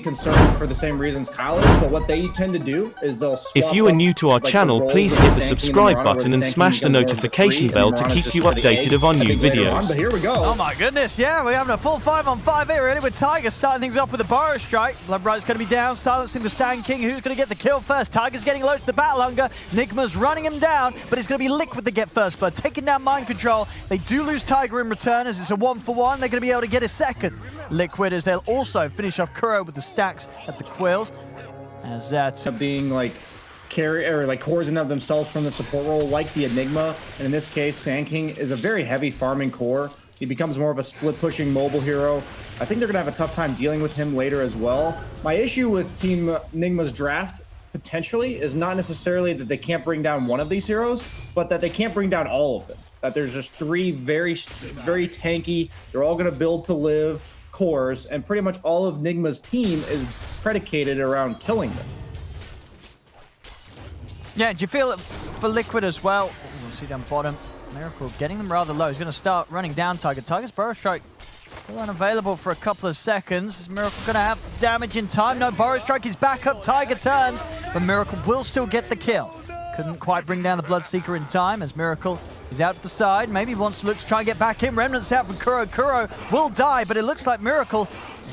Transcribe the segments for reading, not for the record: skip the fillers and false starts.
concerned for the same reasons Kyle is, but what they tend to do is they'll swap If you are up, new to our like, the channel, roles please of hit the Stanky and subscribe Mirana, where button and Stanky smash the becomes more of notification free, bell and to Mirana's keep just you for the updated egg, of our I new think, later on, videos. but here we go. Oh my goodness, yeah, we're having a full 5-on-5 here, really, with Tiger starting things off with a Burrow Strike. Bloodbright's going to be down, silencing the Sand King. Who's going to get the kill first? Tiger's getting low to the Battle Hunger. Nigma's running him down, but it's going to be Liquid that get first blood, taking down Mind Control. They do lose Tiger in return, as it's a 1-for-1. They're going to be able to get a second Liquid, as they'll also finish off Kuro with the stacks at the quills. As that being like cores in of themselves from the support role, like the Enigma, and in this case, Sand King is a very heavy farming core. He becomes more of a split-pushing mobile hero. I think they're gonna have a tough time dealing with him later as well. My issue with Team Nigma's draft potentially is not necessarily that they can't bring down one of these heroes, but that they can't bring down all of them. That there's just three very tanky, they're all gonna build to live cores, and pretty much all of Nigma's team is predicated around killing them. Yeah, do you feel it for Liquid as well? We'll see down bottom. Miracle getting them rather low. He's going to start running down Tiger. Tiger's Burrow Strike still unavailable for a couple of seconds. Is Miracle going to have damage in time? No, Burrow Strike is back up. Tiger turns, but Miracle will still get the kill. Couldn't quite bring down the Bloodseeker in time, as Miracle is out to the side. Maybe wants to look to try and get back in. Remnants out from Kuro. Kuro will die, but it looks like Miracle.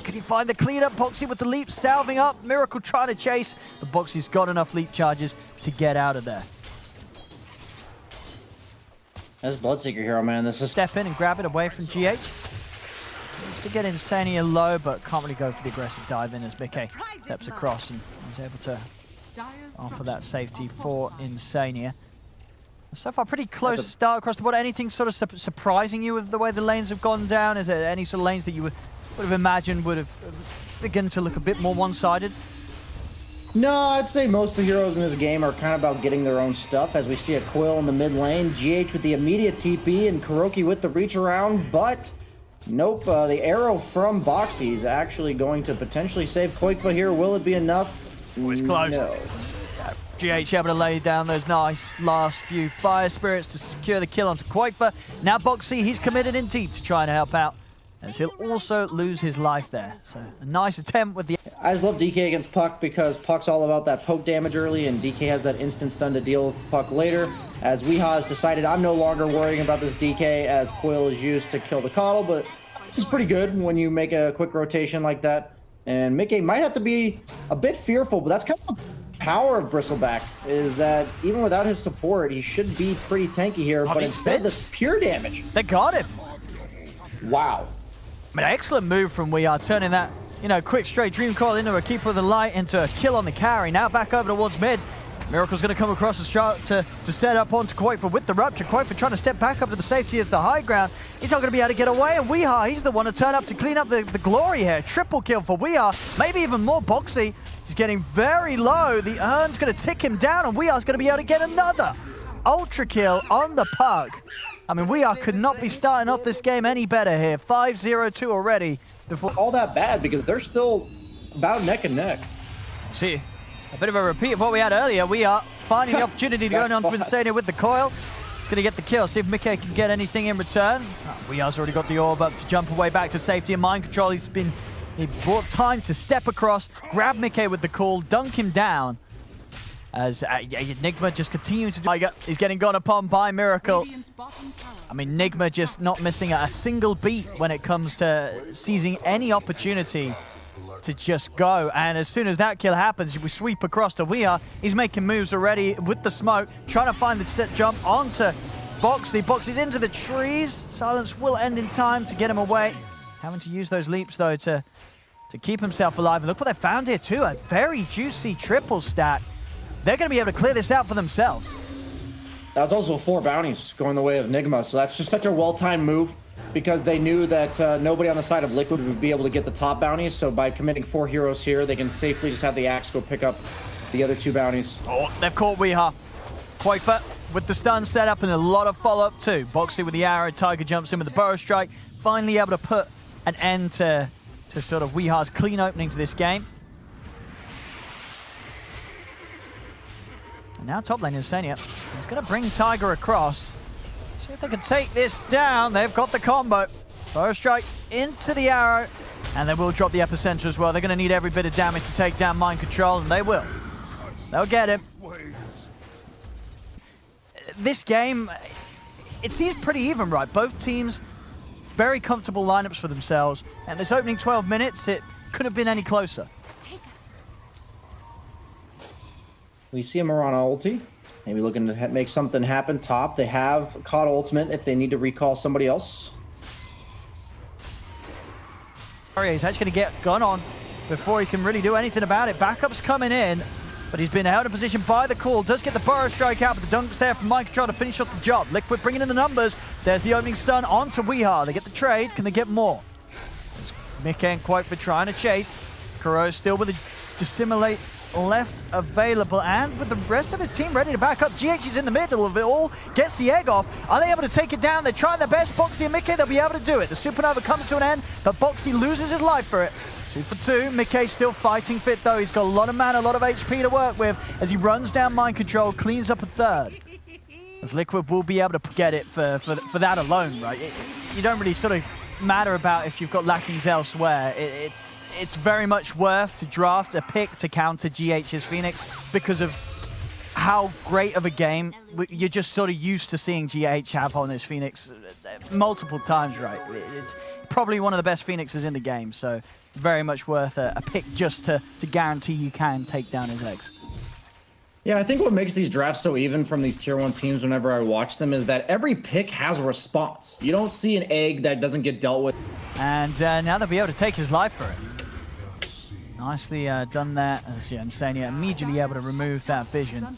Can he find the cleanup? Boxy with the leap, salving up. Miracle trying to chase, but Boxy's got enough leap charges to get out of there. That's Bloodseeker hero, man. This is Step in and grab it away from GH. Needs to get Insania low, but can't really go for the aggressive dive in as Mickey steps across and is able to offer that safety for Insania. So far, pretty close start across the board. Anything sort of surprising you with the way the lanes have gone down? Is there any sort of lanes that you would have imagined would have begun to look a bit more one-sided? No, I'd say most of the heroes in this game are kind of about getting their own stuff, as we see a Quill in the mid lane, GH with the immediate TP, and KuroKy with the reach around, but nope, the arrow from Boxy is actually going to potentially save Koikfa here. Will it be enough? Always close. No. GH able to lay down those nice last few Fire Spirits to secure the kill onto Koikfa. Now Boxy, he's committed in deep to try and help out, as he'll also lose his life there. So a nice attempt with the... I just love DK against Puck, because Puck's all about that poke damage early, and DK has that instant stun to deal with Puck later. As Weeha has decided, I'm no longer worrying about this DK, as Quill is used to kill the Coddle, but it's pretty good when you make a quick rotation like that. And Mickey might have to be a bit fearful, but that's kind of the power of Bristleback, is that even without his support, he should be pretty tanky here, but instead this pure damage. They got him. Wow. I mean, excellent move from Weeha, turning that, you know, quick straight Dream Coil into a Keeper of the Light, into a kill on the carry. Now back over towards mid. Miracle's going to come across the start to set up onto Koikfa with the Rupture. Koikfa trying to step back up to the safety of the high ground. He's not going to be able to get away, and Weeha, he's the one to turn up to clean up the glory here. Triple kill for Weeha, maybe even more. Boxy, he's getting very low. The Urn's going to tick him down, and Weeha's going to be able to get another Ultra kill on the Pug. I mean, Weeha could not be starting off this game any better here. 5-0-2 already. Before All that bad, because they're still about neck and neck. See, a bit of a repeat of what we had earlier. We are finding the opportunity to go onto Insania with the coil. He's going to get the kill. See if Mickey can get anything in return. Weeha's already got the orb up to jump away back to safety and Mind Control. He brought time to step across, grab Mickey with the call, dunk him down. As Nigma just continuing to do... He's getting gone upon by Miracle. I mean, Nigma just not missing a single beat when it comes to seizing any opportunity to just go. And as soon as that kill happens, we sweep across to Weeha. He's making moves already with the smoke, trying to find the set jump onto Boxy. Boxy's into the trees. Silence will end in time to get him away. Having to use those leaps, though, to keep himself alive. And look what they found here, too. A very juicy triple stack. They're going to be able to clear this out for themselves. That's also 4 bounties going the way of Nigma, so that's just such a well-timed move, because they knew that nobody on the side of Liquid would be able to get the top bounties, so by committing 4 heroes here, they can safely just have the Axe go pick up the other 2 bounties. Oh, they've caught Weeha. Koikfa with the stun set up and a lot of follow-up too. Boxy with the arrow, Tiger jumps in with the Burrow Strike, finally able to put an end to sort of Weeha's clean opening to this game. Now top lane is Insania. He's going to bring Tiger across. See if they can take this down. They've got the combo. Burrow Strike into the arrow. And they will drop the epicenter as well. They're going to need every bit of damage to take down Mind Control, and they will. They'll get him. This game, it seems pretty even, right? Both teams, very comfortable lineups for themselves. And this opening 12 minutes, it couldn't have been any closer. We see a Mirana ulti. Maybe looking to make something happen top. They have caught ultimate if they need to recall somebody else. He's actually going to get gun on before he can really do anything about it. Backup's coming in, but he's been held in position by the call. Does get the burrow strike out, but the dunk's there from Mind Control to finish off the job. Liquid bringing in the numbers. There's the opening stun onto Weeha. They get the trade. Can they get more? Mick ain't quite for trying to chase. Kuro still with a dissimulate left available, and with the rest of his team ready to back up. GH is in the middle of it all, gets the egg off. Are they able to take it down? They're trying their best. Boxy and Mickey, they'll be able to do it. The Supernova comes to an end, but Boxy loses his life for it. 2 for 2. Mickey still fighting fit though. He's got a lot of mana, a lot of HP to work with as he runs down Mind Control, cleans up a third. As Liquid will be able to get it for that alone, right? You don't really sort of matter about if you've got lackings elsewhere. It's very much worth to draft a pick to counter GH's Phoenix because of how great of a game you're just sort of used to seeing GH have on his Phoenix multiple times, right? It's probably one of the best Phoenixes in the game, so very much worth a pick just to guarantee you can take down his eggs. Yeah, I think what makes these drafts so even from these tier 1 teams whenever I watch them is that every pick has a response. You don't see an egg that doesn't get dealt with. And now they'll be able to take his life for it. Nicely done there, as Insania immediately able to remove that vision.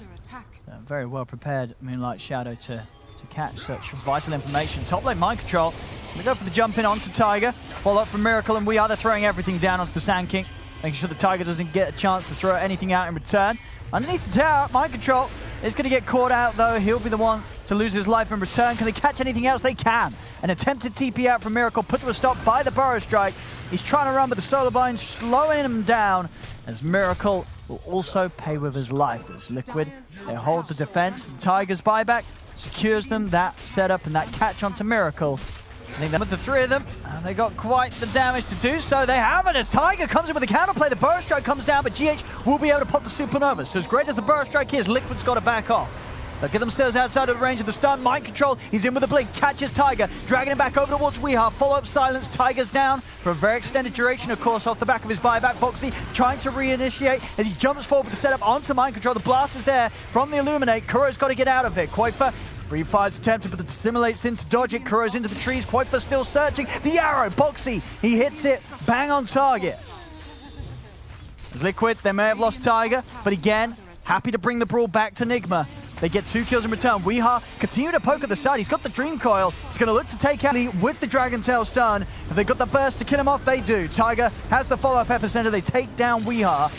Very well prepared Moonlight Shadow to catch such vital information. Top lane Mind Control. We go for the jump in onto Tiger. Follow up from Miracle, and we are throwing everything down onto the Sand King, making sure the Tiger doesn't get a chance to throw anything out in return. Underneath the tower, Mind Control is going to get caught out though. He'll be the one to lose his life in return. Can they catch anything else? They can. An attempted TP out from Miracle, put to a stop by the Burrow Strike. He's trying to run, but the Solar Bind slowing him down as Miracle will also pay with his life. As Liquid, they hold the defense. The Tiger's buyback secures them that setup and that catch onto Miracle. I think that with the 3 of them, they got quite the damage to do so. They have it as Tiger comes in with a counterplay. The Burrow Strike comes down, but GH will be able to pop the Supernova. So as great as the Burrow Strike is, Liquid's got to back off. They'll get themselves outside of the range of the stun. Mind Control, he's in with a blink, catches Tiger, dragging him back over towards Weeha. Follow-up silence, Tiger's down for a very extended duration, of course, off the back of his buyback. Boxy trying to reinitiate as he jumps forward with the setup onto Mind Control. The blast is there from the Illuminate. Kuro's got to get out of it. Quaifa, brief fire's attempted, but it simulates in to dodge it. Kuro's into the trees. Quaifa still searching. The arrow, Boxy, he hits it, bang on target. As Liquid, they may have lost Tiger, but again, happy to bring the brawl back to Nigma. They get 2 kills in return. Weeha continue to poke at the side. He's got the Dream Coil. He's going to look to take out Lee with the Dragon Tail stun. If they've got the burst to kill him off, they do. Tiger has the follow-up epicenter. They take down Weeha.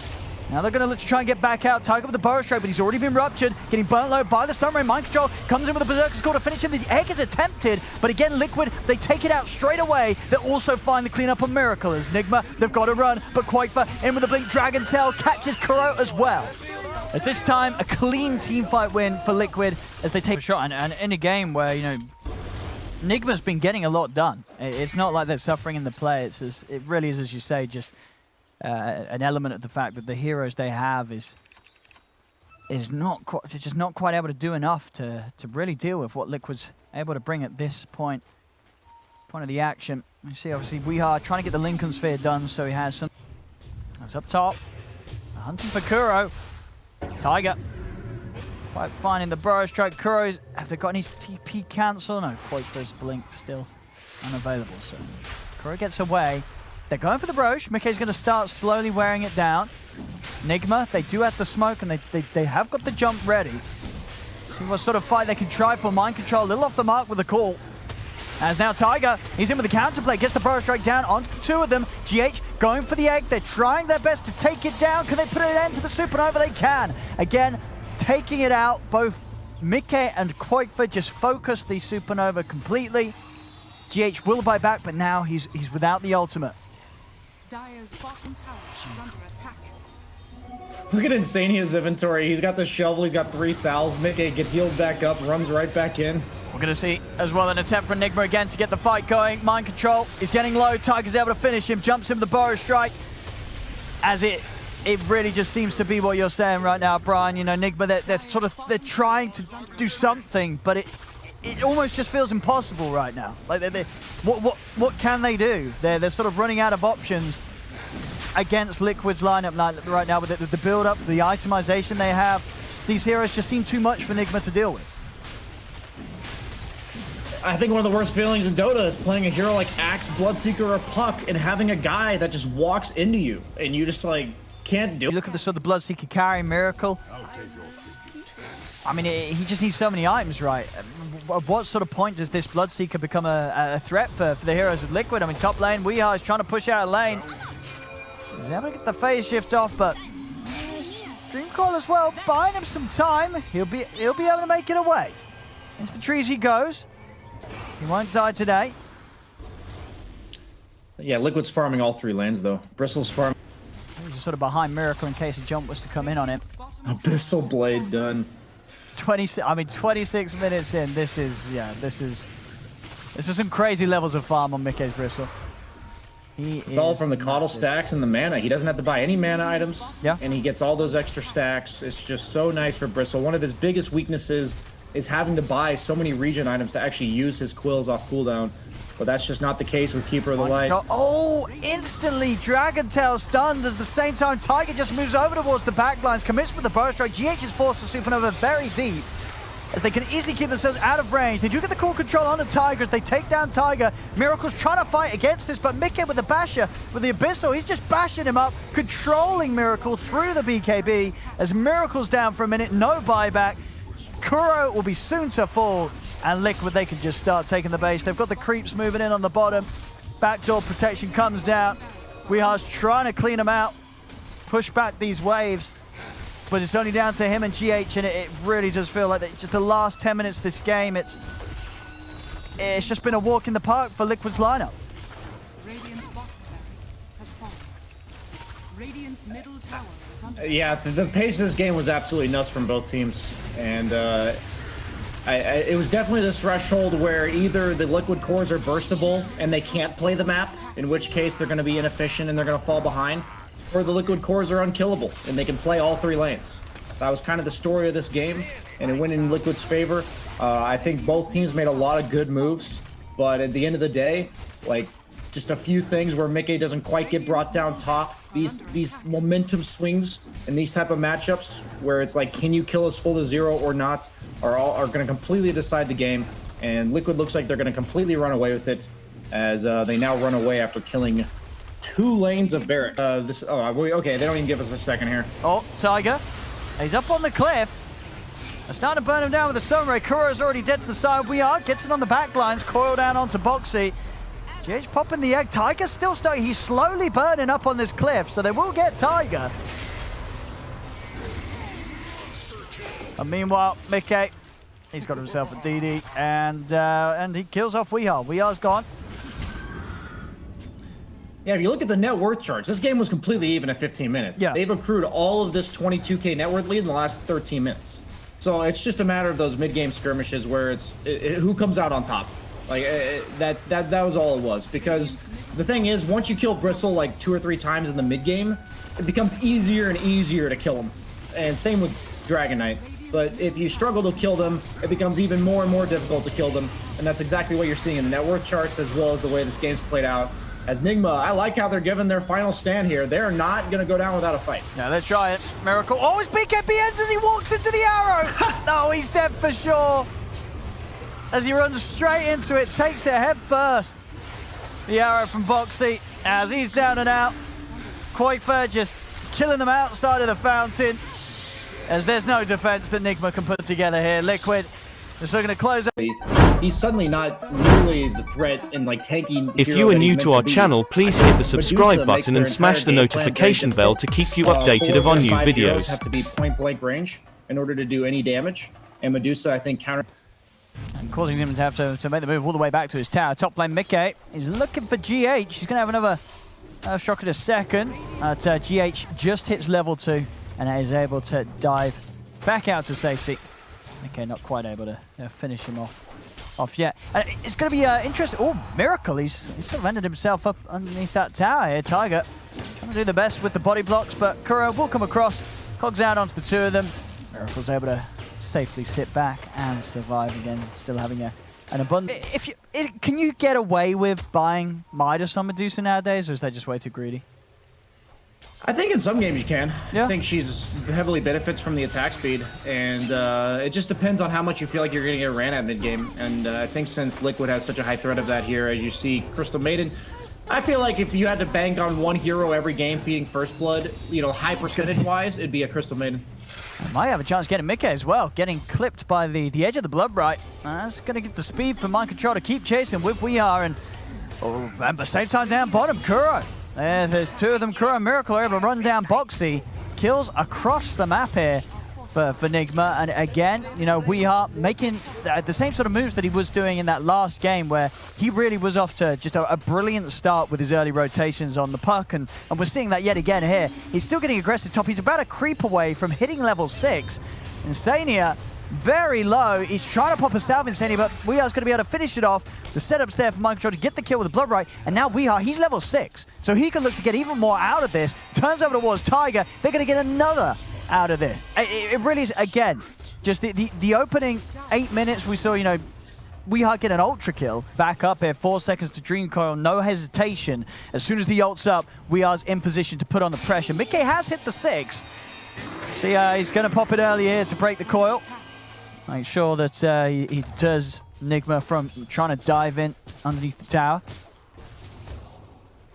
Now they're going to look to try and get back out. Tiger with the Burrow Strike, but he's already been ruptured. Getting burnt low by the Sunray. Mind Control comes in with a Berserker's Call to finish him. The egg is attempted, but again, Liquid, they take it out straight away. They also find the cleanup on Miracle. As Nigma, they've got to run, but Quaifa in with a blink. Dragon Tail catches Kuro as well. As this time, a clean teamfight win for Liquid as they take a shot. And in a game where, you know, Nigma's been getting a lot done. It's not like they're suffering in the play. It really is, as you say, just an element of the fact that the heroes they have is just not quite able to do enough to really deal with what Liquid's able to bring at this point of the action. You see, obviously, Weeha trying to get the Lincoln Sphere done, so he has some. That's up top. Hunting for Kuro. Tiger. Quite finding the Burrow Strike. Kuro's, have they got any TP cancel? No, Quaifa's blink still unavailable. So Kuro gets away. They're going for the Broche. Mickey's going to start slowly wearing it down. Nigma, they do have the smoke and they have got the jump ready. See what sort of fight they can try for. Mind Control, a little off the mark with the call. As now Tiger, he's in with the counterplay, gets the Burrow Strike down onto the 2 of them. GH going for the egg. They're trying their best to take it down. Can they put an end to the Supernova? They can. Again, taking it out. Both Mickey and Quaifa just focus the Supernova completely. GH will buy back, but now he's without the ultimate. Dire's bottom tower is under attack. Look at Insania's inventory. He's got the shovel, he's got 3 salves. Mickey get healed back up, runs right back in. We're going to see as well an attempt for Nigma again to get the fight going. Mind control. He's getting low. Tiger's able to finish him. Jumps him with the Burrow strike. As it really just seems to be what you're saying right now, Brian. You know, Nigma, they're trying to do something, but it almost just feels impossible right now. Like what can they do? They're sort of running out of options against Liquid's lineup right now with the build-up, the itemization they have. These heroes just seem too much for Nigma to deal with. I think one of the worst feelings in Dota is playing a hero like Axe, Bloodseeker, or Puck and having a guy that just walks into you and you just like can't do it. You look at the sort of the Bloodseeker carry Miracle. I mean, he just needs so many items, right? At what sort of point does this Bloodseeker become a threat for the heroes of Liquid? I mean, top lane, Weehaw is trying to push out a lane. He's able to get the phase shift off, but Dreamcall as well, buying him some time. He'll be able to make it away. Into the trees he goes. He won't die today. Yeah, Liquid's farming all 3 lanes though. Bristle's farming. He's just sort of behind Miracle in case a jump was to come in on him. Abyssal Blade done. 26 minutes in. This is some crazy levels of farm on Mickey's Bristle. It's all from the Coddle stacks and the mana. He doesn't have to buy any mana items. Yeah. And he gets all those extra stacks. It's just so nice for Bristle. One of his biggest weaknesses is having to buy so many regen items to actually use his quills off cooldown. But that's just not the case with Keeper of the Light. Oh, instantly Dragon Tail stunned as the same time Tiger just moves over towards the backlines, commits with the Burrow strike. GH is forced to supernova very deep as they can easily keep themselves out of range. They do get the core control on the Tiger as they take down Tiger. Miracle's trying to fight against this, but Mickey with the Basher, with the Abyssal, he's just bashing him up, controlling Miracle through the BKB as Miracle's down for a minute, no buyback. Kuro will be soon to fall, and Liquid, they can just start taking the base. They've got the creeps moving in on the bottom. Backdoor protection comes down. Weeha's trying to clean them out, push back these waves, but it's only down to him and GH, and it really does feel like that just the last 10 minutes of this game, it's just been a walk in the park for Liquid's lineup. Radiant's bottom barracks has fallen. Radiant's middle tower is under Yeah, the pace of this game was absolutely nuts from both teams. And it was definitely this threshold where either the Liquid cores are burstable and they can't play the map, in which case they're going to be inefficient and they're going to fall behind, or the Liquid cores are unkillable and they can play all 3 lanes. That was kind of the story of this game, and it went in Liquid's favor. I think both teams made a lot of good moves, but at the end of the day, like, just a few things where Mickey doesn't quite get brought down top. These momentum swings in these type of matchups where it's like, can you kill us full to 0 or not, are going to completely decide the game. And Liquid looks like they're going to completely run away with it, as they now run away after killing 2 lanes of Barret. Okay, they don't even give us a second here. Oh, Tiger, he's up on the cliff. They're starting to burn him down with the Stone Ray. Kuro's already dead to the side. Gets it on the back lines, coil down onto Boxy. GH popping the egg. Tiger's still starting. He's slowly burning up on this cliff, so they will get Tiger. And meanwhile, Mickey, he's got himself a DD, and he kills off Weehaw. Weeha's gone. Yeah, if you look at the net worth charts, this game was completely even at 15 minutes. Yeah. They've accrued all of this 22k net worth lead in the last 13 minutes. So it's just a matter of those mid-game skirmishes where it's who comes out on top. Like, that was all it was. Because the thing is, once you kill Bristle like 2 or 3 times in the mid-game, it becomes easier and easier to kill him. And same with Dragon Knight. But if you struggle to kill them, it becomes even more and more difficult to kill them. And that's exactly what you're seeing in the net worth charts, as well as the way this game's played out. As Nigma, I like how they're giving their final stand here. They're not going to go down without a fight. Now let's try it. Miracle. Oh, his BKB ends as he walks into the arrow. No, he's dead for sure. As he runs straight into it, takes it head first. The arrow from Boxy as he's down and out. Quite just killing them outside of the fountain, as there's no defense that Nigma can put together here. Liquid is looking to close up. He's suddenly not nearly the threat in like tanking. If you are new to our channel, please hit the subscribe button and smash the notification bell to keep you updated of our new videos. Have to be point blank range in order to do any damage, and Medusa, I think, counter. And causing him to have to make the move all the way back to his tower. Top lane Mickey is looking for GH. He's going to have another shock in a second. GH just hits level 2 and is able to dive back out to safety. Mickey not quite able to finish him off. off yet. And it's going to be interesting. Oh, Miracle. He's sort of ended himself up underneath that tower here. Tiger trying to do the best with the body blocks, but Kuro will come across, cogs out onto the two of them. Miracle's able to safely sit back and survive again, still having an abundant. Can you get away with buying Midas on Medusa nowadays, or is that just way too greedy? I think in some games you can. Yeah. I think she's heavily benefits from the attack speed, and it just depends on how much you feel like you're going to get ran at mid-game. And I think since Liquid has such a high threat of that here, as you see Crystal Maiden, I feel like if you had to bank on one hero every game feeding First Blood, you know, high percentage-wise, it'd be a Crystal Maiden. I might have a chance getting Mickey as well, getting clipped by the edge of the Blood Bright. That's going to get the speed for Mind Control to keep chasing with We Are, and at the same time down bottom, Kuro. The two of them, Kuro and Miracle, are able to run down Boxy. Kills across the map here for Nigma. And again, you know, We Are making the same sort of moves that he was doing in that last game, where he really was off to just a brilliant start with his early rotations on the puck. And we're seeing that yet again here. He's still getting aggressive top. He's about a creep away from hitting level 6. Insania, very low. He's trying to pop a salve Insania, but We Are's going to be able to finish it off. The setup's there for Mind Control to get the kill with the Blood Right, and now We Are, he's level 6. So he can look to get even more out of this. Turns over towards Tiger. They're going to get another out of this. It really is, again, just the opening 8 minutes we saw, you know, We Are get an ultra kill. Back up here, 4 seconds to Dream Coil, no hesitation. As soon as the ult's up, We Are's in position to put on the pressure. Mickey has hit the 6. See, he's going to pop it early here to break the coil. Make sure that he deters Nigma from trying to dive in underneath the tower.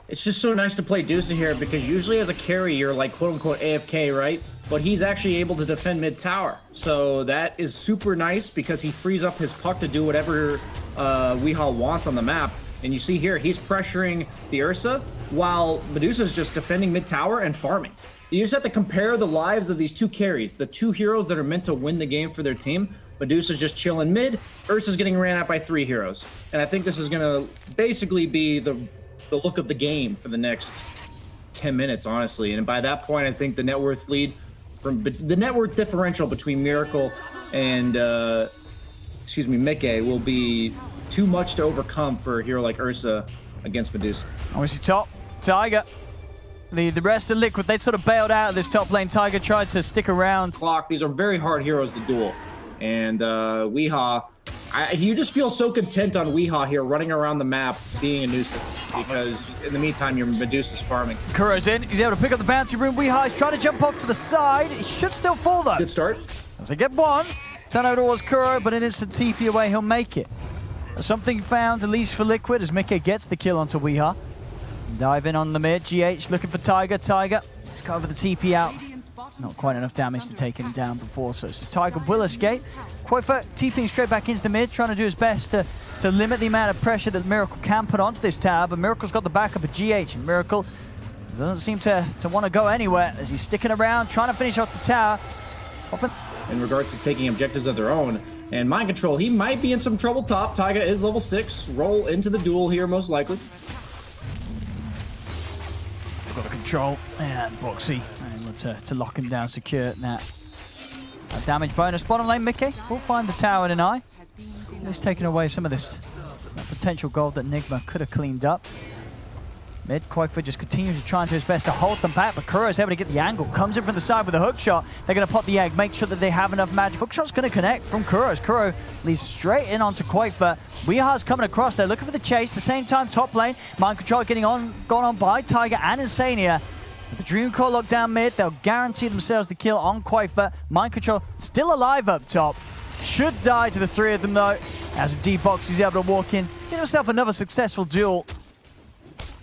It's just so nice to play Dusa here, because usually as a carry, you're like quote-unquote AFK, right? But he's actually able to defend mid-tower. So that is super nice, because he frees up his puck to do whatever Weehaw wants on the map. And you see here, he's pressuring the Ursa, while Medusa's just defending mid-tower and farming. You just have to compare the lives of these two carries, the two heroes that are meant to win the game for their team. Medusa's just chilling mid, Ursa's getting ran at by 3 heroes. And I think this is going to basically be the look of the game for the next 10 minutes, honestly. And by that point, I think the net worth lead, from the net worth differential between Miracle and, Mickey will be too much to overcome for a hero like Ursa against Medusa. Obviously top, Tiger. The rest of Liquid, they sort of bailed out of this top lane. Tiger tried to stick around. Clock, these are very hard heroes to duel. And Weehaw, you just feel so content on Weehaw here, running around the map, being a nuisance. Because in the meantime, your Medusa's farming. Kuro's in. He's able to pick up the bounty rune. Weehaw is trying to jump off to the side. He should still fall, though. Good start. As they get one. Turn over towards Kuro, but an instant TP away. He'll make it. Something found, at least for Liquid, as Mickey gets the kill onto Weehaw. Dive in on the mid. GH looking for Tiger. Tiger, let's cover the TP out. Not quite enough damage to take him down before, so Tiger will escape. Quoifer TPing straight back into the mid, trying to do his best to limit the amount of pressure that Miracle can put onto this tower, but Miracle's got the backup of GH, and Miracle doesn't seem to want to go anywhere as he's sticking around, trying to finish off the tower. In regards to taking objectives of their own, and Mind Control, he might be in some trouble top. Tiger is level 6. Roll into the duel here, most likely. Got the control, and Boxy able to lock him down, secure that damage bonus. Bottom lane, Mickey will find the tower in an eye. He's taking away some of this potential gold that Nigma could have cleaned up. Mid, Quakefoot just continues to try and do his best to hold them back, but Kuro is able to get the angle. Comes in from the side with a hook shot. They're going to pop the egg, make sure that they have enough magic. Hook shot's going to connect from Kuro. Kuro leads straight in onto Quakefoot. Weehar's coming across. They're looking for the chase. At the same time, top lane, Mind Control getting gone on by Tiger and Insania. With the Dream Core locked down mid, they'll guarantee themselves the kill on Quakefoot. Mind Control still alive up top. Should die to the 3 of them, though, as D-Box is able to walk in, get himself another successful duel.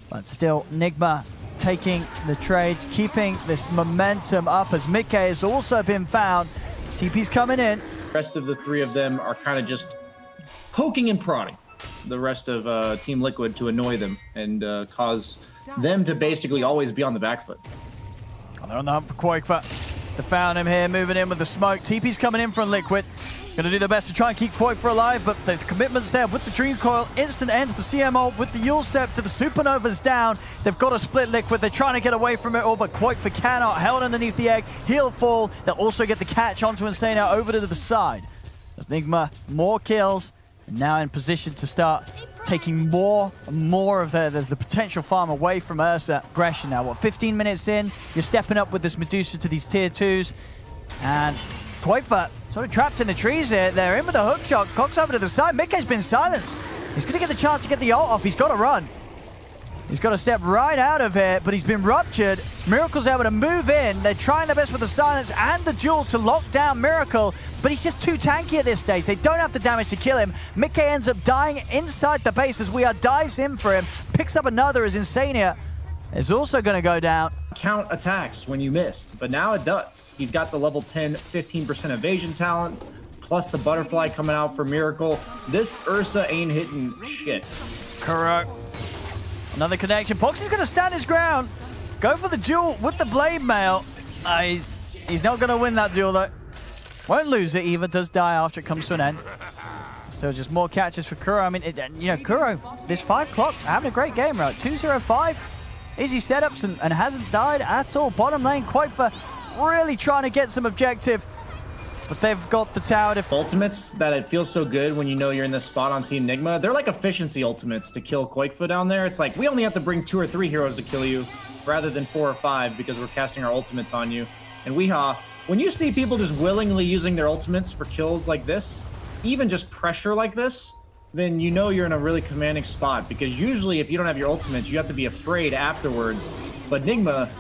But still, Nigma taking the trades, keeping this momentum up as Mickey has also been found. TP's coming in. The rest of the 3 of them are kind of just poking and prodding the rest of Team Liquid to annoy them and cause them to basically always be on the back foot. They're on the hunt for Quakefoot. They found him here, moving in with the smoke. TP's coming in from Liquid. Going to do their best to try and keep Quakefoot alive, but the commitment's there with the Dream Coil. Instant end to the CMO with the Yule Step to the Supernova's down. They've got to split Liquid. They're trying to get away from it all, but Quakefoot cannot. Held underneath the egg. He'll fall. They'll also get the catch onto Insania over to the side. As Nigma, more kills. Now in position to start taking more and more of the potential farm away from Ursa. Aggression now, what, 15 minutes in? You're stepping up with this Medusa to these tier 2s. And Koifa sort of trapped in the trees here. They're in with a hook shot. Cox over to the side. Mickey's been silenced. He's going to get the chance to get the ult off. He's got to run. He's got to step right out of here, but he's been ruptured. Miracle's able to move in. They're trying their best with the silence and the duel to lock down Miracle, but he's just too tanky at this stage. They don't have the damage to kill him. Mickey ends up dying inside the base as We Are dives in for him, picks up another as Insania is also going to go down. Count attacks when you missed, but now it does. He's got the level 10, 15% evasion talent, plus the butterfly coming out for Miracle. This Ursa ain't hitting shit. Correct. Another connection. Boxy's going to stand his ground. Go for the duel with the blade mail. He's not going to win that duel, though. Won't lose it either. Does die after it comes to an end. Still just more catches for Kuro. I mean, you know, Kuro, this 5 o'clock, having a great game, right? 2-0-5. Easy setups and hasn't died at all. Bottom lane, Koifa really trying to get some objective. But they've got the tower defense. Ultimates that it feels so good when you know you're in this spot on Team Nigma. They're like efficiency ultimates to kill Koifa down there. It's like, we only have to bring 2 or 3 heroes to kill you rather than 4 or 5 because we're casting our ultimates on you. And when you see people just willingly using their ultimates for kills like this, even just pressure like this, then you know you're in a really commanding spot, because usually if you don't have your ultimates, you have to be afraid afterwards. But Nigma,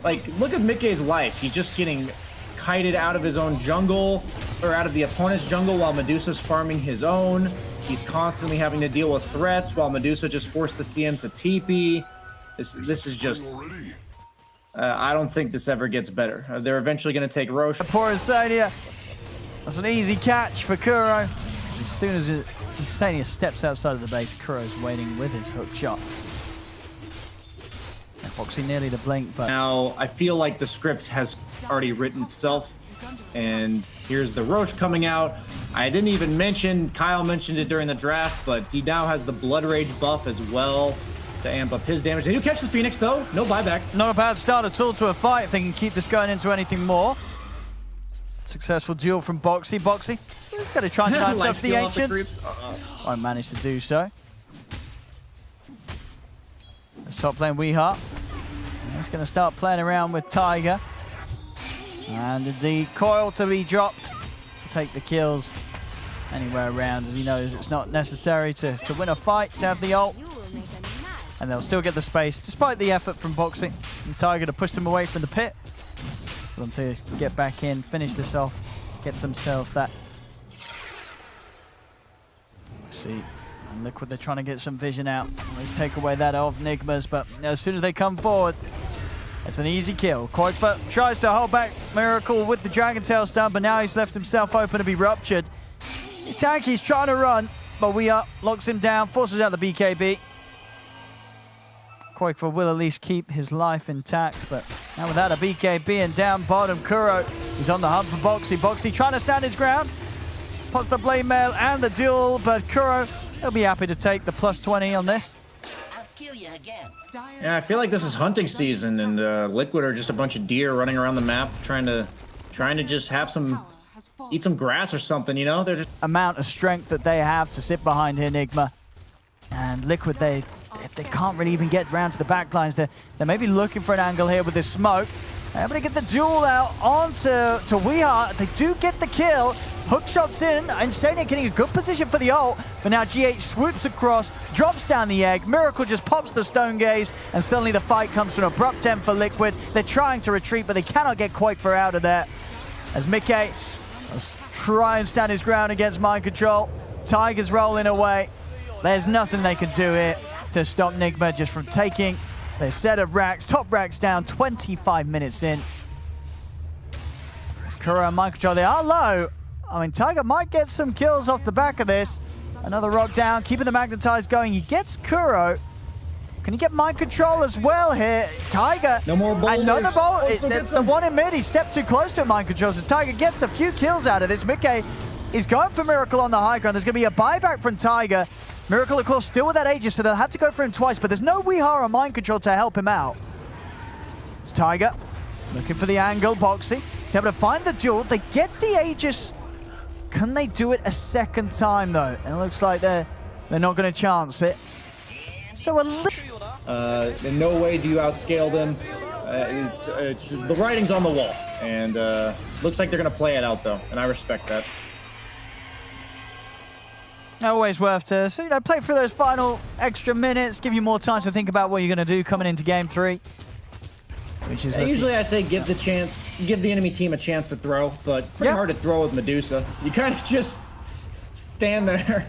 like, look at Mickey's life. He's just getting kited out of his own jungle, or out of the opponent's jungle, while Medusa's farming his own. He's constantly having to deal with threats while Medusa just forced the CM to TP. This is just... I don't think this ever gets better. They're eventually going to take Roche. Poor Insania. That's an easy catch for Kuro. As soon as Insania steps outside of the base, Kuro's waiting with his hook shot. Boxy nearly the blink, but... Now, I feel like the script has already written itself. And here's the Roche coming out. I didn't even mention, Kyle mentioned it during the draft, but he now has the Blood Rage buff as well to amp up his damage. They do catch the Phoenix, though. No buyback. Not a bad start at all to a fight if they can keep this going into anything more. Successful duel from Boxy. Boxy, he's got to try and time off the Ancients. Won't manage to do so. Let's top lane Weeheart. He's going to start playing around with Tiger. And the coil to be dropped. Take the kills anywhere around, as he knows it's not necessary to win a fight, to have the ult. And they'll still get the space, despite the effort from Boxy and Tiger to push them away from the pit. For them to get back in, finish this off, get themselves that. Let's see. And Liquid, they're trying to get some vision out. Let's take away that of Nigma's, but as soon as they come forward, it's an easy kill. Koifa tries to hold back Miracle with the Dragon Tail stun, but now he's left himself open to be ruptured. He's tanky, he's trying to run, but We locks him down, forces out the BKB. Koifa will at least keep his life intact, but now without a BKB and down bottom, Kuro is on the hunt for Boxy. Boxy trying to stand his ground. Pots the blade mail and the duel, but Kuro, he'll be happy to take the +20 on this. I'll kill you again. Yeah, I feel like this is hunting season, and Liquid are just a bunch of deer running around the map, trying to just have eat some grass or something, you know? They're just... Amount of strength that they have to sit behind here, Nigma. And Liquid, they can't really even get round to the back lines. They're maybe looking for an angle here with this smoke. They're able to get the duel out onto Weeheart. They do get the kill. Hook shots in. Insania getting a good position for the ult. But now GH swoops across, drops down the egg. Miracle just pops the stone gaze. And suddenly the fight comes to an abrupt end for Liquid. They're trying to retreat, but they cannot get Koifa out of there. As Mickey try and stand his ground against mind control. Tiger's rolling away. There's nothing they can do here to stop Nigma just from taking their set of racks. Top racks down 25 minutes in. As Kuro and mind control, they are low. I mean, Tiger might get some kills off the back of this. Another rock down, keeping the magnetize going. He gets Kuro. Can he get mind control as well here? Tiger. No more boulders. Another bolt. The one in mid, he stepped too close to mind control. So Tiger gets a few kills out of this. Mickey is going for Miracle on the high ground. There's going to be a buyback from Tiger. Miracle, of course, still with that Aegis, so they'll have to go for him twice, but there's no Weeheart or mind control to help him out. It's Tiger looking for the angle. Boxy. He's able to find the duel. They get the Aegis Can they do it a second time, though? It looks like they're not going to chance it. So in no way do you outscale them. It's just, the writing's on the wall, and looks like they're going to play it out, though, and I respect that. Always worth to, so, you know, play through those final extra minutes, give you more time to think about what you're going to do coming into Game 3. Which is usually I say give the enemy team a chance to throw, but pretty hard to throw with Medusa. You kind of just stand there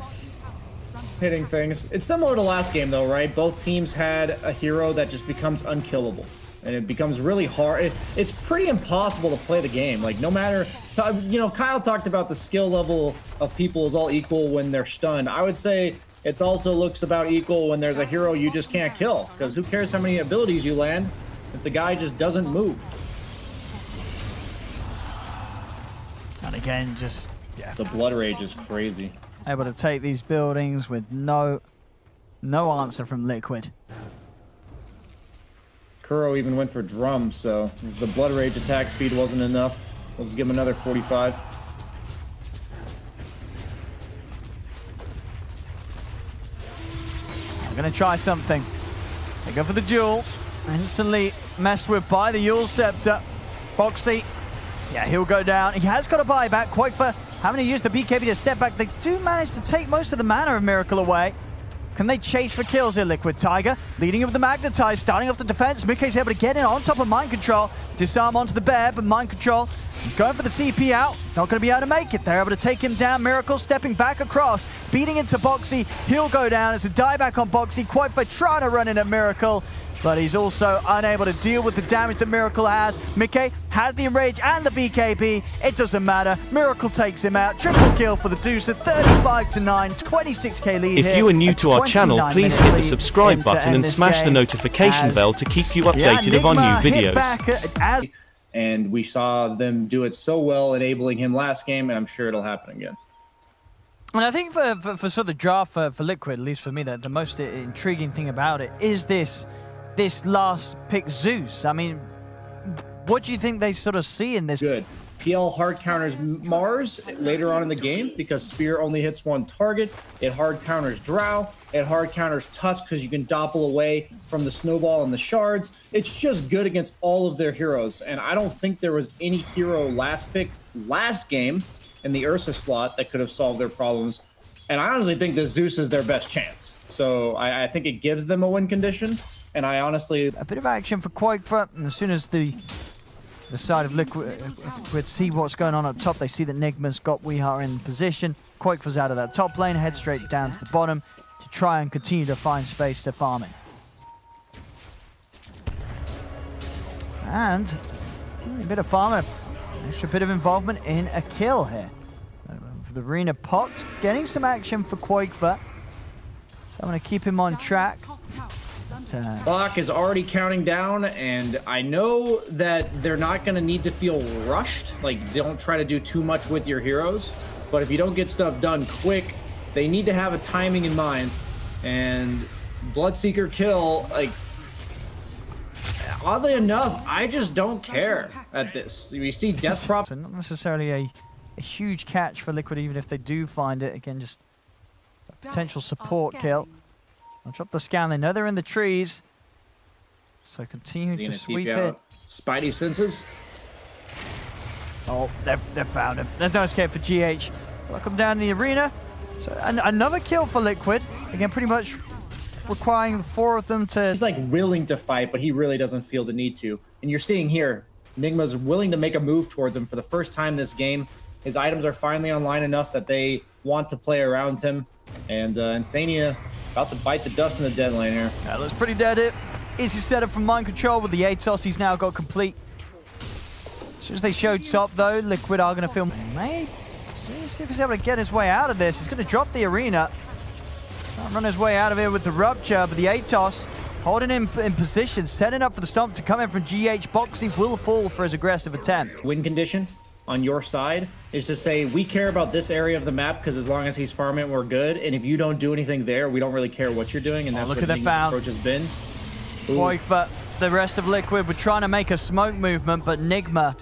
hitting things. It's similar to last game, though, right? Both teams had a hero that just becomes unkillable, and it becomes really hard. It's pretty impossible to play the game. Like, no matter, you know, Kyle talked about the skill level of people is all equal when they're stunned. I would say it's also looks about equal when there's a hero you just can't kill, because who cares how many abilities you land if the guy just doesn't move. And again, just, yeah. The Blood Rage is crazy. Able to take these buildings with no answer from Liquid. Kuro even went for Drum, so if the Blood Rage attack speed wasn't enough, let's give him another 45. I'm going to try something. They go for the duel. Instantly messed with by the Yule Scepter. Boxy, yeah, he'll go down. He has got a buyback. Quakefor having to use the BKB to step back. They do manage to take most of the mana of Miracle away. Can they chase for kills here, Liquid? Tiger leading with the Magnetize, starting off the defense. Mikkei's able to get in on top of Mind Control. Disarm onto the bear, but Mind Control, he's going for the TP out. Not going to be able to make it. They're able to take him down. Miracle stepping back across, beating into Boxy. He'll go down. It's a dieback on Boxy. Quakefor trying to run in at Miracle, but he's also unable to deal with the damage that Miracle has. Mikkei has the Enrage and the BKB. It doesn't matter. Miracle takes him out. Triple kill for the Deucer. 35-9, 26k lead here. If you are new to our channel, please hit the subscribe button and smash the notification bell to keep you updated of our new videos. And we saw them do it so well, enabling him last game, and I'm sure it'll happen again. And I think for sort of the draft for Liquid, at least for me, the most intriguing thing about it is this last pick, Zeus. I mean, what do you think they sort of see in this? Good. PL hard counters Mars later on in the game because Spear only hits one target. It hard counters Drow. It hard counters Tusk because you can doppel away from the Snowball and the Shards. It's just good against all of their heroes. And I don't think there was any hero last pick last game in the Ursa slot that could have solved their problems. And I honestly think that Zeus is their best chance. So I think it gives them a win condition. And I honestly... A bit of action for Quakefor, and as soon as the side of Liquid see what's going on up top, they see that Nigma's got Weeha in position. Quakefor's out of that top lane, head straight down to the bottom to try and continue to find space to farm it. And a bit of farmer, extra bit of involvement in a kill here. For the arena popped, getting some action for Quakefor. So I'm going to keep him on track. Clock is already counting down, and I know that they're not going to need to feel rushed. Like, don't try to do too much with your heroes. But if you don't get stuff done quick, they need to have a timing in mind. And Bloodseeker kill, like, oddly enough, I just don't care at this. We see Death Prop. So not necessarily a huge catch for Liquid, even if they do find it. Again, just a potential support kill. I'll drop the scan. They know they're in the trees. So continue to sweep it. Spidey senses. Oh, they've found him. There's no escape for GH. They'll come down in the arena. So another kill for Liquid. Again, pretty much requiring the four of them to... He's like willing to fight, but he really doesn't feel the need to. And you're seeing here, Nigma's willing to make a move towards him for the first time this game. His items are finally online enough that they want to play around him. And Insania about to bite the dust in the dead lane here. That looks pretty dead. Easy setup from Mind Control with the Atos he's now got complete. As soon as they show top, though, Liquid are going to feel... Maybe see if he's able to get his way out of this. He's going to drop the arena. Run his way out of here with the Rupture, but the Atos holding him in position, setting up for the stomp to come in from GH. Boxy will fall for his aggressive attempt. Win condition on your side is to say, we care about this area of the map because as long as he's farming, we're good. And if you don't do anything there, we don't really care what you're doing. And that's what the approach has been. Boy, for the rest of Liquid, we're trying to make a smoke movement, but Nigma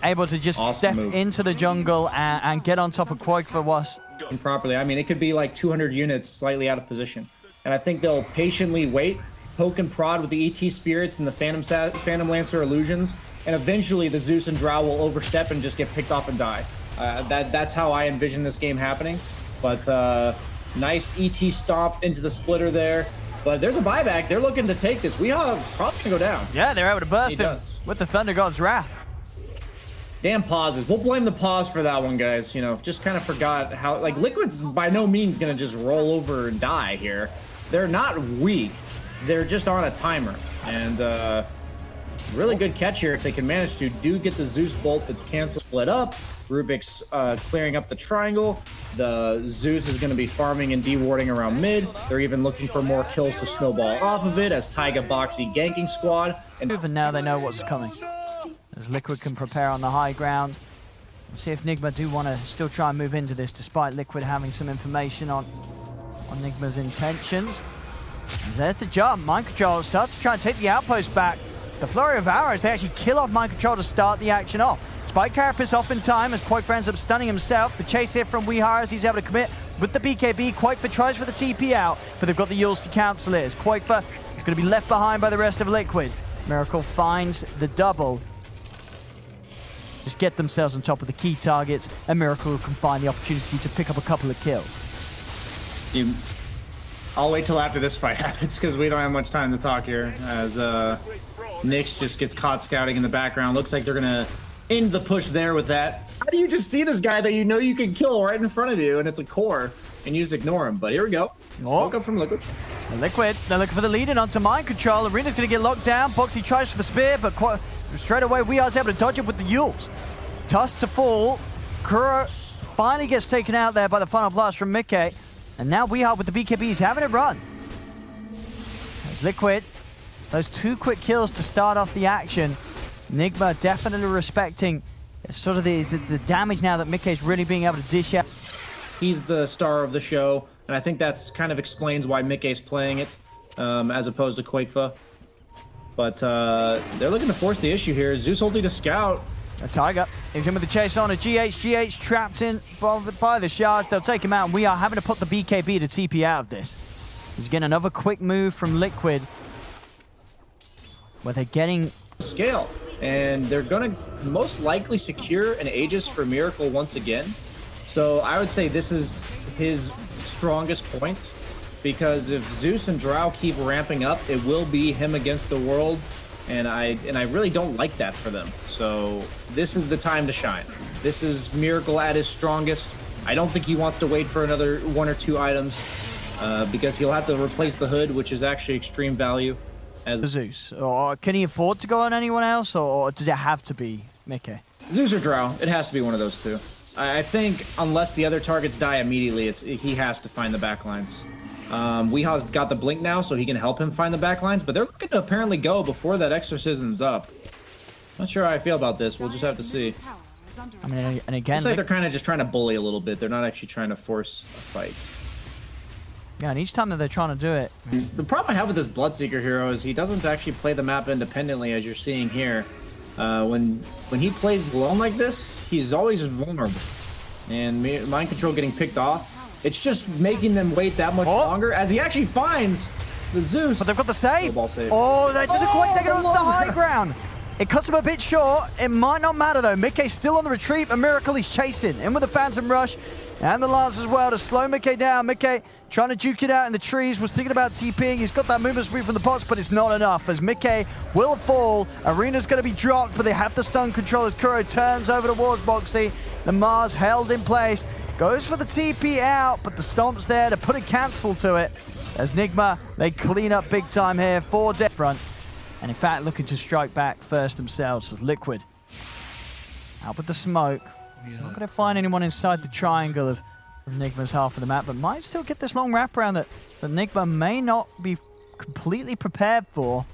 able to just step into the jungle and get on top of KuroKy for us. Properly. I mean, it could be like 200 units slightly out of position. And I think they'll patiently wait, poke and prod with the ET Spirits and the Phantom Lancer Illusions, and eventually the Zeus and Drow will overstep and just get picked off and die. That's how I envision this game happening. But nice ET stomp into the splitter there. But there's a buyback. They're looking to take this. We are probably going to go down. Yeah, they're able to burst him with the Thunder God's Wrath. Damn pauses. We'll blame the pause for that one, guys. You know, just kind of forgot how, like, Liquid's by no means going to just roll over and die here. They're not weak. They're just on a timer. And really good catch here if they can manage to get the Zeus bolt to cancel split up. Rubik's clearing up the triangle. The Zeus is going to be farming and dewarding around mid. They're even looking for more kills to snowball off of it as Taiga Boxy ganking squad. And now they know what's coming. As Liquid can prepare on the high ground. We'll see if Nigma do want to still try and move into this, despite Liquid having some information on Nigma's intentions. And there's the jump. Mind Control starts to try and take the outpost back. The flurry of arrows, they actually kill off Mind Control to start the action off. Spike Carapace off in time as KuroKy ends up stunning himself. The chase here from Weehar as he's able to commit with the BKB. KuroKy tries for the TP out, but they've got the Yules to cancel it. As KuroKy is going to be left behind by the rest of Liquid. Miracle finds the double. Just get themselves on top of the key targets, and Miracle can find the opportunity to pick up a couple of kills. I'll wait till after this fight happens because we don't have much time to talk here. As Nyx just gets caught scouting in the background. Looks like they're gonna end the push there with that. How do you just see this guy that you know you can kill right in front of you, and it's a core, and you just ignore him? But here we go. Woke up from Liquid. Liquid, they're looking for the lead in onto Mind Control. Arena's gonna get locked down. Boxy tries for the spear, but straight away Weehar's able to dodge it with the Yules. Tusk to fall. Kuro finally gets taken out there by the final blast from Mickey. And now Weehar with the BKBs having it run. There's Liquid. Those 2 quick kills to start off the action. Nigma definitely respecting sort of the damage now that Mickey's really being able to dish out. He's the star of the show, and I think that's kind of explains why Mickey's playing it as opposed to Quakefa. But they're looking to force the issue here. Zeus ulti to scout. A Tiger is in with the chase on a GH trapped in by the shards. They'll take him out, and we are having to put the BKB to TP out of this. He's getting another quick move from Liquid, where they're getting scale, and they're gonna most likely secure an Aegis for Miracle once again. So I would say this is his strongest point, because if Zeus and Drow keep ramping up, it will be him against the world. And I really don't like that for them. So this is the time to shine. This is Miracle at his strongest. I don't think he wants to wait for another 1 or 2 items because he'll have to replace the hood, which is actually extreme value. As Zeus, or can he afford to go on anyone else, or does it have to be Mickey? Zeus or Drow, it has to be one of those two. I think unless the other targets die immediately, he has to find the backlines. Weeha's got the blink now, so he can help him find the backlines, but they're looking to apparently go before that exorcism's up. Not sure how I feel about this. We'll just have to see. I mean, and again, looks like they're kind of just trying to bully a little bit. They're not actually trying to force a fight. Yeah, and each time that they're trying to do it. The problem I have with this Bloodseeker hero is he doesn't actually play the map independently, as you're seeing here. When he plays alone like this, he's always vulnerable. And Mind Control getting picked off, it's just making them wait that much longer as he actually finds the Zeus. But they've got the save. Save. Oh, that doesn't quite take it off the high ground. It cuts him a bit short. It might not matter though. Mickey's still on the retreat. A Miracle he's chasing. In with the Phantom Rush and the Lance as well to slow Mickey down. Mickey trying to juke it out in the trees. Was thinking about TPing. He's got that movement speed from the bots, but it's not enough as Mickey will fall. Arena's going to be dropped, but they have the stun control as Kuro turns over towards Boxy. The Mars held in place. Goes for the TP out, but the stomp's there to put a cancel to it. As Nigma, they clean up big time here for death front. And in fact, looking to strike back first themselves as Liquid. Out with the smoke. Not going to find anyone inside the triangle of Nigma's half of the map, but might still get this long wraparound that Nigma may not be completely prepared for.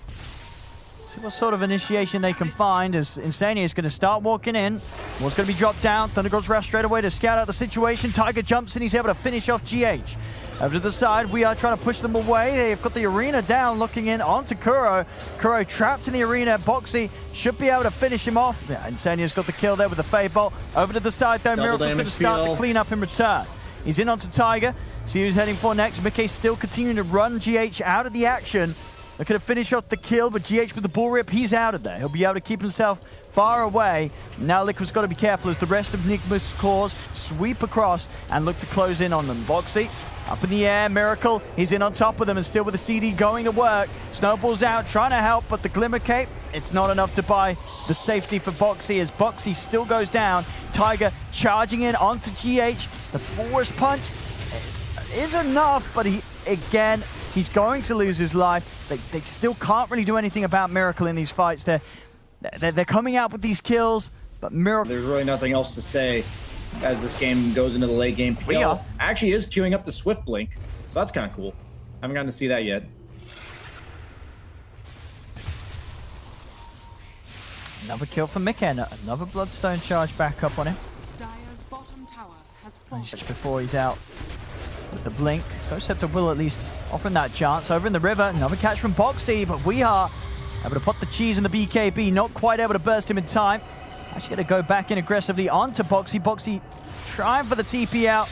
See what sort of initiation they can find as Insania is going to start walking in. What's going to be dropped down. Thunder God's Wrath straight away to scout out the situation. Tiger jumps in. He's able to finish off GH. Over to the side, we are trying to push them away. They've got the arena down, looking in onto Kuro. Kuro trapped in the arena. Boxy should be able to finish him off. Yeah, Insania's got the kill there with the Fade Bolt. Over to the side, though, Miracle's going to start the cleanup in return. He's in onto Tiger. See who's heading for next. Mickey still continuing to run GH out of the action. They're going to finish off the kill, but GH with the bull rip, he's out of there. He'll be able to keep himself far away. Now Liquid's got to be careful as the rest of Nigma's cores sweep across and look to close in on them. Boxy up in the air, Miracle, he's in on top of them and still with the CD going to work. Snowball's out, trying to help, but the Glimmer Cape, it's not enough to buy the safety for Boxy as Boxy still goes down. Tiger charging in onto GH. The force punch is enough, but he's going to lose his life. They still can't really do anything about Miracle in these fights. They're coming out with these kills, but Miracle... There's really nothing else to say as this game goes into the late game. PL actually is queuing up the Swift Blink, so that's kind of cool. Haven't gotten to see that yet. Another kill for Mickey, another Bloodstone charge back up on him. Dire's bottom tower has fallen. Just before he's out with the blink. Ghost will at least offer him that chance. Over in the river, another catch from Boxy, but we are able to put the cheese in the BKB, not quite able to burst him in time. Actually going to go back in aggressively onto Boxy. Boxy trying for the TP out.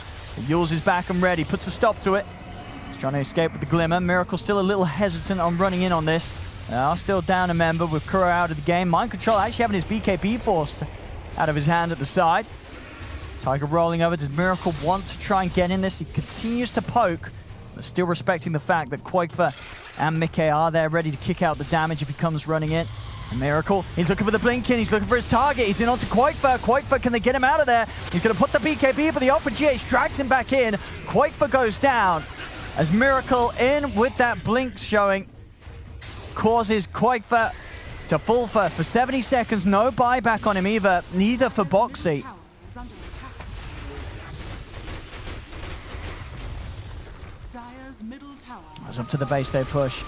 Yules is back and ready, puts a stop to it. He's trying to escape with the Glimmer. Miracle still a little hesitant on running in on this. Still down a member with Kuro out of the game. Mind Control actually having his BKB forced out of his hand at the side. Tiger rolling over. Does Miracle want to try and get in this? He continues to poke, but still respecting the fact that Quakefer and Mickey are there ready to kick out the damage if he comes running in. And Miracle, he's looking for the blink in, he's looking for his target, he's in onto Quakefer. Quakefer, can they get him out of there? He's going to put the BKB, but the ult for GH drags him back in. Quakefer goes down as Miracle in with that blink showing. Causes Quakefer to fall for 70 seconds. No buyback on him either, neither for Boxy. Tower is under attack. Dire's middle tower. It's up to the base they push.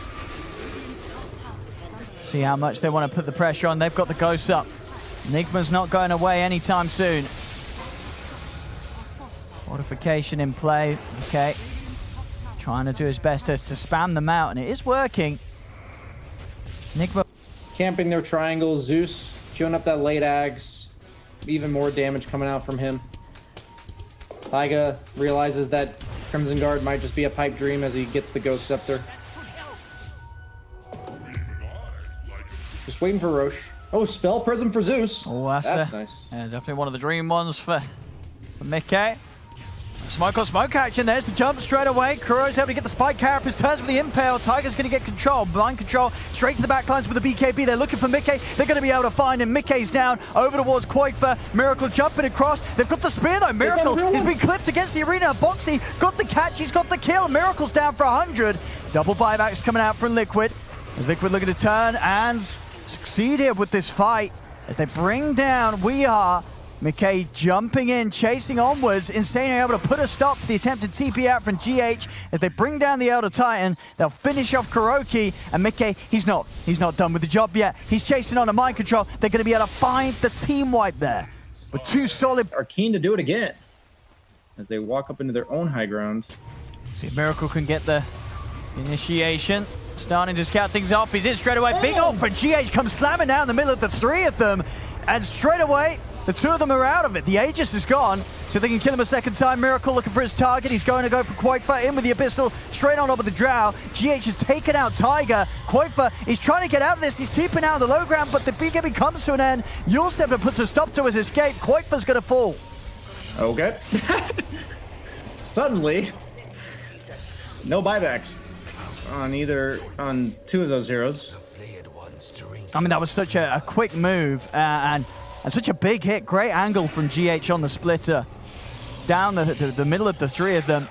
See how much they want to put the pressure on. They've got the ghosts up. Nigma's not going away anytime soon. Fortification in play. Okay. Trying to do his best to spam them out, and it is working. Nigma Camping their triangle. Zeus queuing up that late Ags. Even more damage coming out from him. Taiga realizes that Crimson Guard might just be a pipe dream as he gets the Ghost Scepter. Just waiting for Roche. Oh, Spell Prism for Zeus. Oh, that's nice. Yeah, definitely one of the dream ones for Mickey. Smoke on smoke action. There's the jump straight away. Kuro's able to get the spike. Carapace turns with the impale. Tiger's going to get control. Mind Control straight to the backlines with the BKB. They're looking for Mickey. They're going to be able to find him. Mickey's down over towards Quakefer. Miracle jumping across. They've got the spear though. Miracle has been clipped against the arena. Boxy got the catch. He's got the kill. Miracle's down for 100. Double buybacks coming out from Liquid. As Liquid looking to turn and succeed here with this fight. As they bring down We Are. Mickey jumping in, chasing onwards. Insane able to put a stop to the attempted TP out from GH. If they bring down the Elder Titan, they'll finish off KuroKy. And Mickey, he's not done with the job yet. He's chasing on a Mind Control. They're going to be able to find the team wipe there. With two solid... Are keen to do it again as they walk up into their own high ground. See if Miracle can get the initiation. Starting to scout things off. He's in straight away. Big ult for GH comes slamming down in the middle of the three of them. And straight away... the two of them are out of it. The Aegis is gone, so they can kill him a second time. Miracle looking for his target. He's going to go for Quakefer in with the Abyssal, straight on top of the Drow. GH has taken out Tiger. Quakefer is trying to get out of this. He's teeping out the low ground, but the BKB comes to an end. Yulestepper puts a stop to his escape. Quakefer's going to fall. Okay. Suddenly, no buybacks on two of those heroes. I mean, that was such a quick move, and such a big hit. Great angle from GH on the splitter. Down the middle of the three of them.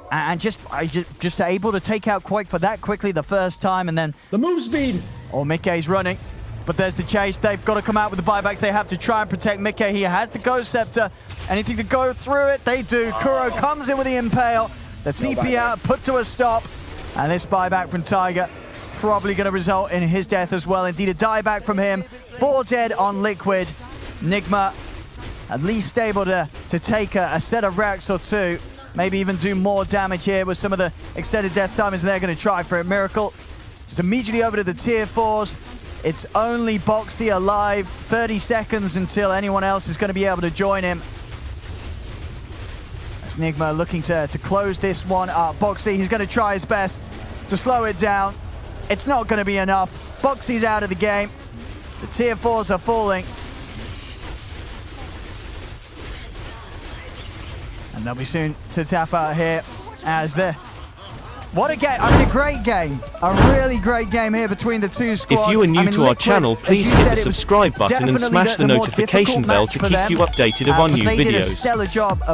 And just able to take out Quakefer that quickly the first time, and then... the move speed! Oh, Mickey's running. But there's the chase. They've got to come out with the buybacks. They have to try and protect Mickey. He has the Ghost Scepter. Anything to go through it, they do. Kuro comes in with the Impale. The TP out, put to a stop. And this buyback from Tiger probably going to result in his death as well. Indeed, a dieback from him. 4 dead on Liquid. Nigma at least able to take a set of racks or two. maybe even do more damage here with some of the extended death timers, and they're going to try for a miracle. Just immediately over to the tier 4s. It's only Boxy alive. 30 seconds until anyone else is going to be able to join him. As Nigma looking to close this one up. Boxy, he's going to try his best to slow it down. It's not going to be enough. Boxy's out of the game. The tier 4s are falling. And they'll be soon to tap out here as the... What a game. I mean, a great game. A really great game here between the two squads. If you are new to our channel, please hit the subscribe button and smash the notification bell to keep you updated of our new videos. They did a stellar job of